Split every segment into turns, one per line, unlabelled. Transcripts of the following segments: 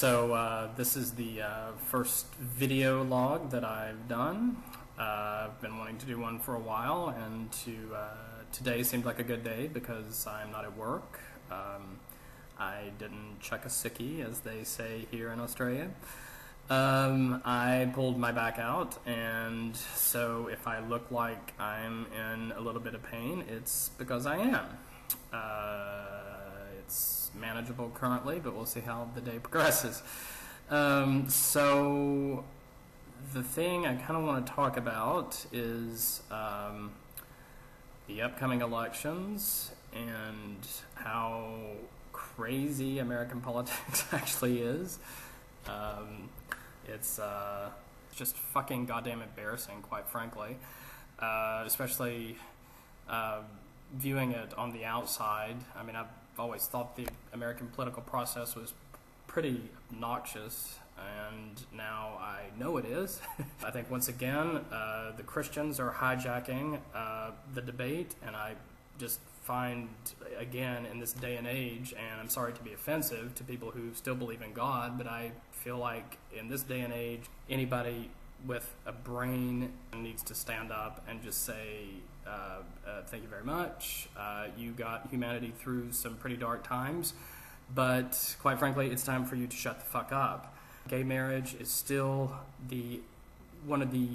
This is the first video log that I've done. I've been wanting to do one for a while, and today seemed like a good day because I'm not at work. I didn't chuck a sickie, as they say here in Australia. I pulled my back out, and so if I look like I'm in a little bit of pain, it's because I am. It's manageable currently, but we'll see how the day progresses. So the thing I kind of want to talk about is the upcoming elections and how crazy American politics actually is. It's just fucking goddamn embarrassing, quite frankly, especially viewing it on the outside. I mean, I've always thought the American political process was pretty obnoxious, and now I know it is. I think once again the Christians are hijacking the debate, and I just find, again, in this day and age, and I'm sorry to be offensive to people who still believe in God, but I feel like in this day and age, anybody with a brain needs to stand up and just say, thank you very much. You got humanity through some pretty dark times, but quite frankly, it's time for you to shut the fuck up. Gay marriage is still one of the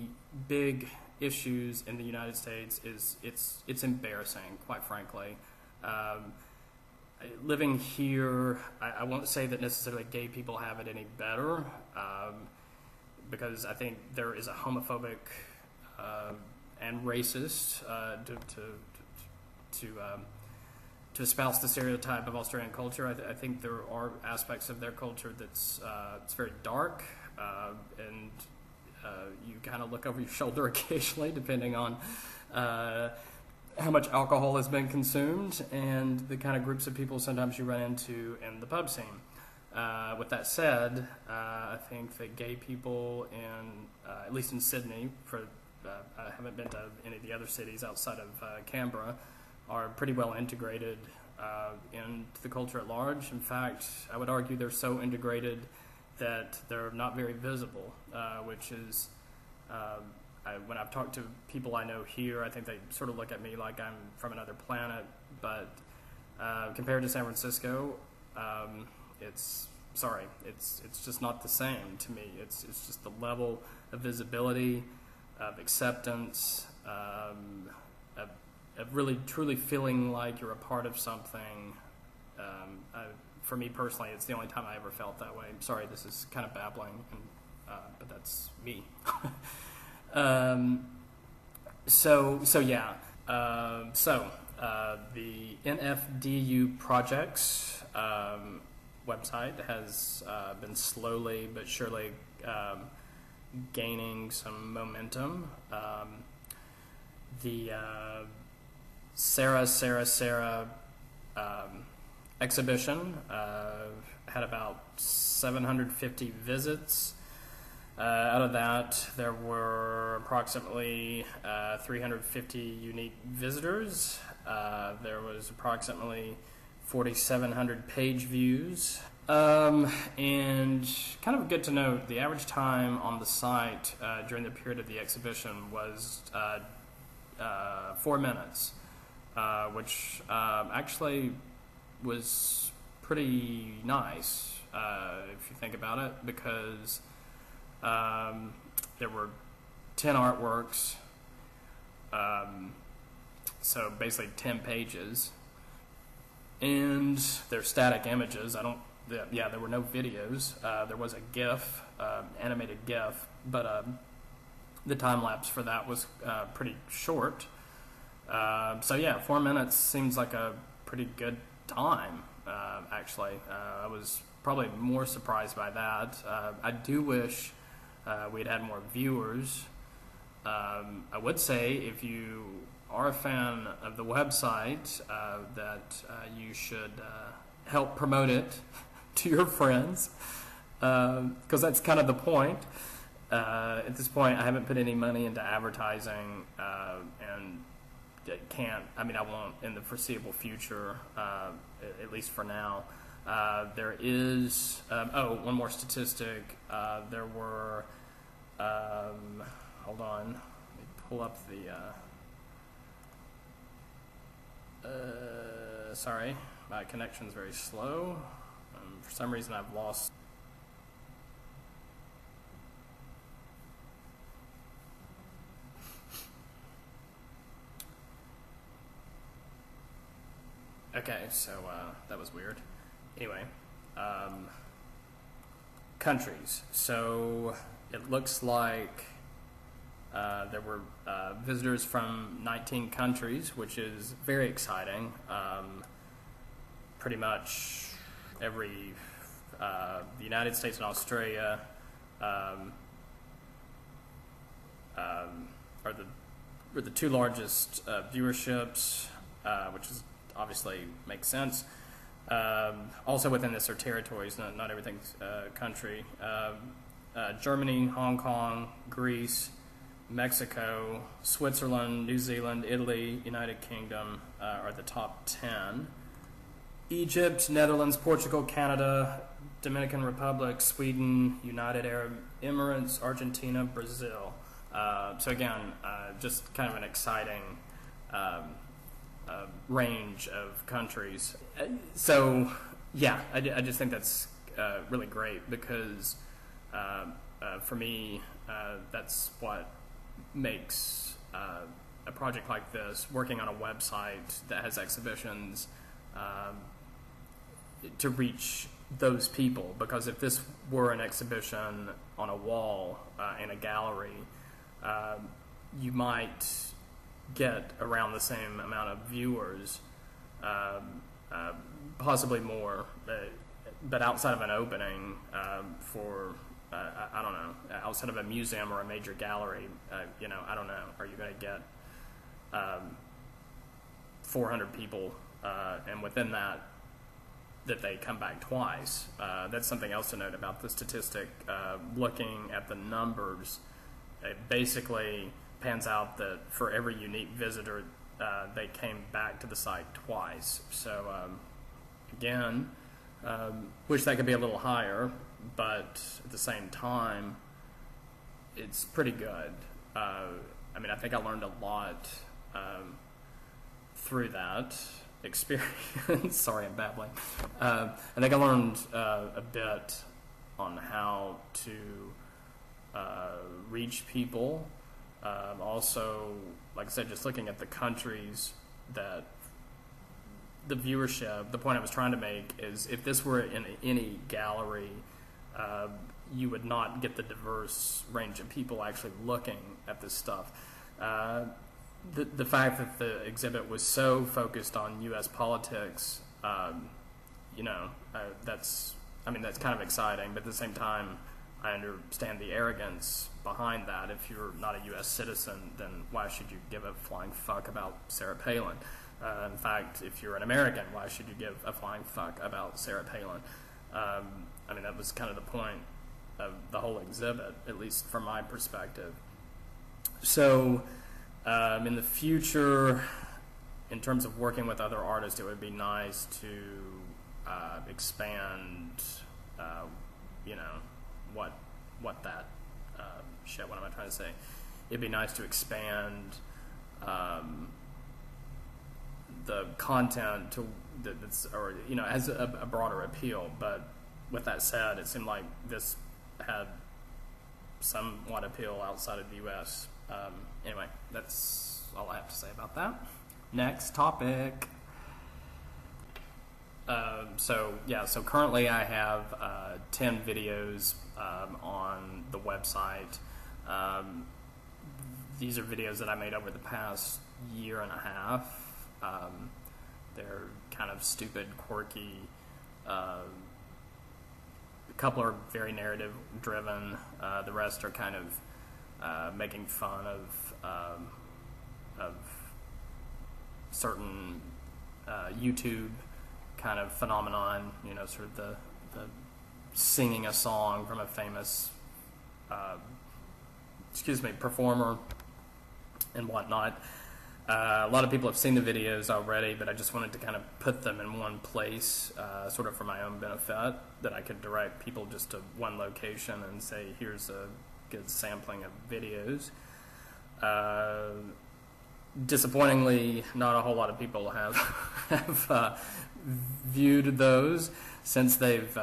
big issues in the United States. It's embarrassing, quite frankly. Living here, I won't say that necessarily gay people have it any better, because I think there is a homophobic and racist to espouse the stereotype of Australian culture. I think there are aspects of their culture that's it's very dark, and you kind of look over your shoulder occasionally, depending on how much alcohol has been consumed and the kind of groups of people sometimes you run into in the pub scene. With that said, I think that gay people at least in Sydney, I haven't been to any of the other cities outside of Canberra, are pretty well integrated into the culture at large. In fact, I would argue they're so integrated that they're not very visible, which is, when I've talked to people I know here, I think they sort of look at me like I'm from another planet, but compared to San Francisco, it's just not the same to me. It's just the level of visibility, of acceptance, of really truly feeling like you're a part of something. For me personally, it's the only time I ever felt that way. I'm sorry, this is kind of babbling, but that's me. The nfdu projects website has been slowly but surely gaining some momentum. The Sarah exhibition had about 750 visits. Out of that, there were approximately 350 unique visitors. There was approximately 4,700 page views. And kind of good to note, the average time on the site during the period of the exhibition was 4 minutes, which actually was pretty nice, if you think about it, because there were 10 artworks, so basically 10 pages, and they're static images. There were no videos. There was a GIF, animated GIF, but the time lapse for that was pretty short. 4 minutes seems like a pretty good time, actually. I was probably more surprised by that. I do wish we'd had more viewers. I would say, if you are a fan of the website, that you should help promote it to your friends, because that's kind of the point. At this point, I haven't put any money into advertising, and I won't in the foreseeable future, at least for now. There is, one more statistic. There were, hold on, let me pull up the, sorry, my connection's very slow. For some reason I've lost. Okay, so that was weird. Anyway, countries. So it looks like there were visitors from 19 countries, which is very exciting. Pretty much every the United States and Australia are the two largest viewerships, which is obviously makes sense. Also within this are territories, not everything's country. Germany, Hong Kong, Greece, Mexico, Switzerland, New Zealand, Italy, United Kingdom are the top 10. Egypt, Netherlands, Portugal, Canada, Dominican Republic, Sweden, United Arab Emirates, Argentina, Brazil. So again, just kind of an exciting range of countries. So yeah, I just think that's really great because for me, that's what makes a project like this, working on a website that has exhibitions, to reach those people. Because if this were an exhibition on a wall in a gallery, you might get around the same amount of viewers, possibly more, but outside of an opening for I don't know, outside of a museum or a major gallery, I don't know, are you going to get 400 people, and within that they come back twice? That's something else to note about the statistic. Looking at the numbers, it basically pans out that for every unique visitor, they came back to the site twice. So again, wish that could be a little higher, but at the same time, it's pretty good. I think I learned a lot through that experience. Sorry, I'm babbling. I think I learned a bit on how to reach people. Also, like I said, just looking at the countries that the viewership, the point I was trying to make is if this were in any gallery, you would not get the diverse range of people actually looking at this stuff. The fact that the exhibit was so focused on U.S. politics, that's kind of exciting, but at the same time, I understand the arrogance behind that. If you're not a U.S. citizen, then why should you give a flying fuck about Sarah Palin? In fact, if you're an American, why should you give a flying fuck about Sarah Palin? That was kind of the point of the whole exhibit, at least from my perspective. So, in the future, in terms of working with other artists, it would be nice to expand, what that shit. What am I trying to say? It'd be nice to expand the content to that's, or has a broader appeal. But with that said, it seemed like this had somewhat appeal outside of the U.S. Anyway, that's all I have to say about that. Next topic. So currently I have 10 videos on the website. These are videos that I made over the past year and a half. They're kind of stupid, quirky. A couple are very narrative driven. The rest are kind of making fun of certain YouTube kind of phenomenon, sort of the singing a song from a famous performer and whatnot. A lot of people have seen the videos already, but I just wanted to kind of put them in one place, sort of for my own benefit, that I could direct people just to one location and say, here's a good sampling of videos. Disappointingly, not a whole lot of people have viewed those since they've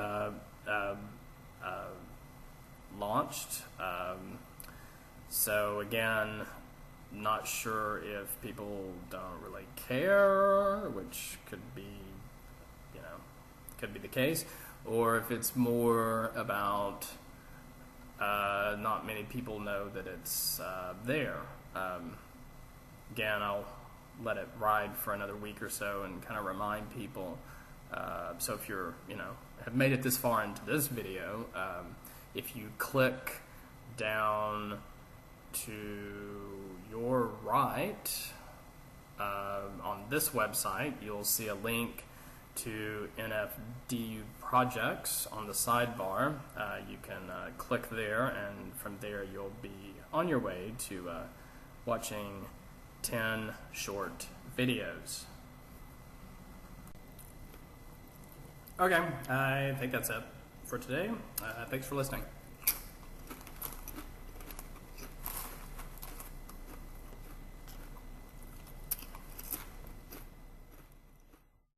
launched. So again, not sure if people don't really care, which could be, could be the case, or if it's more about not many people know that it's there. Again, I'll let it ride for another week or so and kind of remind people. So if you're, have made it this far into this video, if you click down to your right on this website, you'll see a link to nfdu projects on the sidebar. You can click there, and from there you'll be on your way to watching 10 short videos. Okay, I think that's it for today. Thanks for listening.